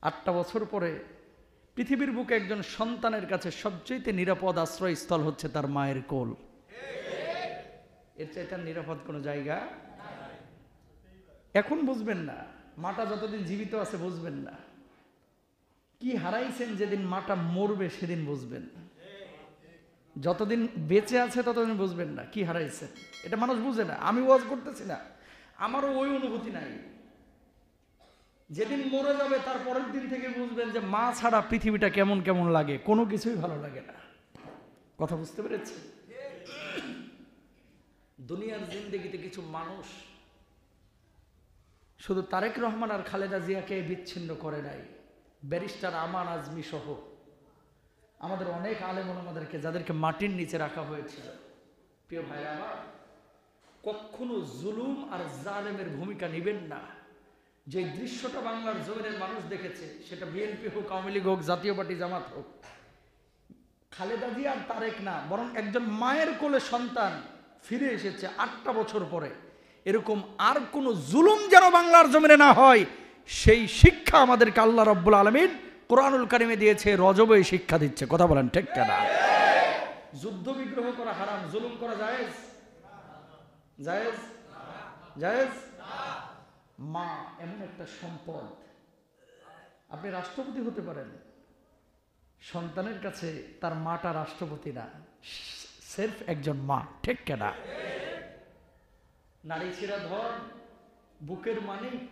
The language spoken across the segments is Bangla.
8টা বছর পরে পৃথিবীর বুকে একজন সন্তানের কাছে সবচেয়ে নিরাপদ আশ্রয়স্থল হচ্ছে তার মায়ের কোল। এর চাইতে নিরাপদ কোনো জায়গা এখন বুঝবেন না, মাটা যতদিন জীবিত আছে বুঝবেন না। কি হারাইছেন যেদিন মাটা মরবে সেদিন বুঝবেন। যতদিন বেঁচে আছে ততদিন বুঝবেন না কি হারাইছেন। এটা মানুষ বুঝে না। আমি ওয়াজ করতেছি না, আমারও ওই অনুভূতি নাই। যেদিন মরে যাবে তার পরের দিন থেকে বুঝবেন যে মা ছাড়া পৃথিবীটা কেমন কেমন লাগে, কোনো কিছুই ভালো লাগে না। কথা বুঝতে পেরেছি? দুনিয়ার জিন্দেগিতে কিছু মানুষ শুধু তারেক রহমান আর খালেদা জিয়াকে বিচ্ছিন্ন করে নাই, ব্যারিস্টার আমান আজমি সহ আমাদের অনেক আলেম ওলামাদেরকে, যাদেরকে মাটির নিচে রাখা হয়েছিল। প্রিয় ভাইরা আমার, কখনো জুলুম আর জালেমের ভূমিকা নিবেন না। যে দৃশ্যটা বাংলার জমিনের মানুষ দেখেছে, সেটা বিএনপি হোক, আওয়ামী লীগ হোক, জাতীয় পার্টি জামাত হোক, খালেদা জিয়া আর তারেক না, বরং একজন মায়ের কোলে সন্তান ফিরে এসেছে 8টা বছর পরে। এরকম আর কোনো জুলুম যেন বাংলার জমিনে না হয়, সেই শিক্ষা আমাদেরকে আল্লাহ রাব্বুল আলামিন কোরআনুল কারিমে দিয়েছে, রজবে শিক্ষা দিচ্ছে। কথা বলেন ঠিক কিনা? যুদ্ধ বিগ্রহ করা হারাম, জুলুম করা জায়েজ? জায়েজ? জায়েজ? মা এমন একটা সম্পদ, আপনি রাষ্ট্রপতি হতে পারেন, সন্তানের কাছে তার মাটা রাষ্ট্রপতি না, সির্ফ একজন মা। ঠিক কিনা? নারী ছেঁড়া ধন, বুকের মানিক,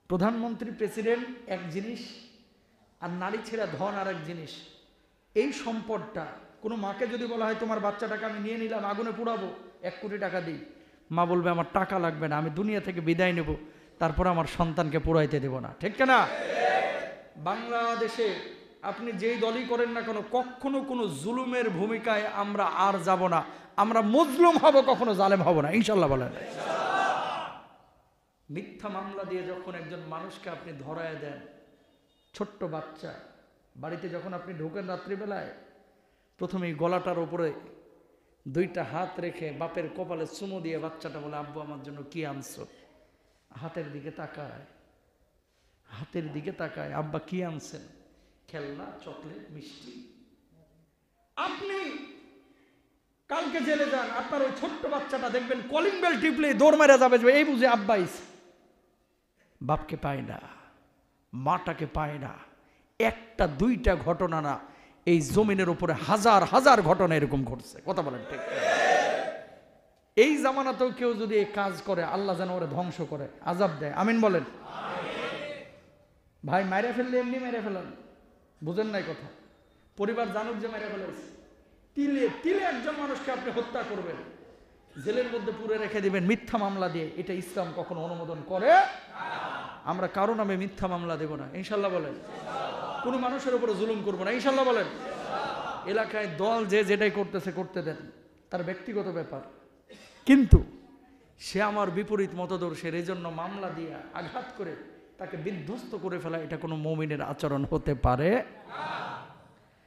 প্রধানমন্ত্রী প্রেসিডেন্ট এক জিনিস, আর নারী ছেঁড়া ধন আর এক জিনিস। এই সম্পদটা কোনো মাকে যদি বলা হয় তোমার বাচ্চাটাকে আমি নিয়ে নিলাম, আগুনে পোড়াবো, 1 কোটি টাকা দিই, মা বলবে আমার টাকা লাগবে না, আমি দুনিয়া থেকে বিদায় নেব, তারপর আমার সন্তানকে পোড়াইতে দেব না। ঠিক কিনা? বাংলাদেশে আপনি যেই দলই করেন না কেন, কখনো কোনো জুলুমের ভূমিকায় আমরা আর যাব না। আমরা মজলুম হব, কখনো জালেম হব না, ইনশাল্লাহ বলেন। মিথ্যা মামলা দিয়ে যখন একজন মানুষকে আপনি ধরায় দেন, ছোট্ট বাচ্চা বাড়িতে যখন আপনি ঢোকেন রাত্রিবেলায়, প্রথমেই গলাটার উপরে 2টা হাত রেখে বাপের কপালে চুমো দিয়ে বাচ্চাটা বলে আব্বু আমার জন্য কি আনছো? হাতের দিকে তাকায়, হাতের দিকে তাকায়, আব্বা কি আনছেন? খেলনা, চকলেট, মিষ্টি। আপনি কালকে জেলে যান, আপনার ওই ছোট্ট বাচ্চাটা দেখবেন কলিং বেল টিপলে দৌড় মেরে যাবে, এই বুঝে আব্বা আইছে। বাপকে পায় না, মাটাকে পায় না। 1টা 2টা ঘটনা না, এই জমিনের উপরে হাজার হাজার ঘটনা এরকম ঘটছে। কথা বলেন ঠিক? এই জামানাতেও কেউ যদি এই কাজ করে, আল্লাহ যেন ওরে ধ্বংস করে, আযাব দেয়। আমিন বলেন। ভাই মাইরে ফেললে এমনি মেরে ফেলেন, বুঝেন নাই কথা। পরিবার জানুক যে মেরে ফেলেছে, তিলে তিলে একজন মানুষকে আপনি হত্যা করবেন, জেলের মধ্যে পুরে রেখে দিবেন মিথ্যা মামলা দিয়ে, এটা ইসলাম কখনো অনুমোদন করে? আমরা কারো নামে মিথ্যা মামলা দেব না, ইনশাল্লাহ বলেন। কোনো মানুষের উপরে জুলুম করবো না, ইনশাল্লাহ বলেন। এলাকায় দল যে যেটাই করতেছে করতে দেন, তার ব্যক্তিগত ব্যাপার, কিন্তু সে আমার বিপরীত মতদর্শের, এই জন্য মামলা দিয়ে আঘাত করে তাকে বিধ্বস্ত করে ফেলা, এটা কোনো মুমিনের আচরণ হতে পারে না।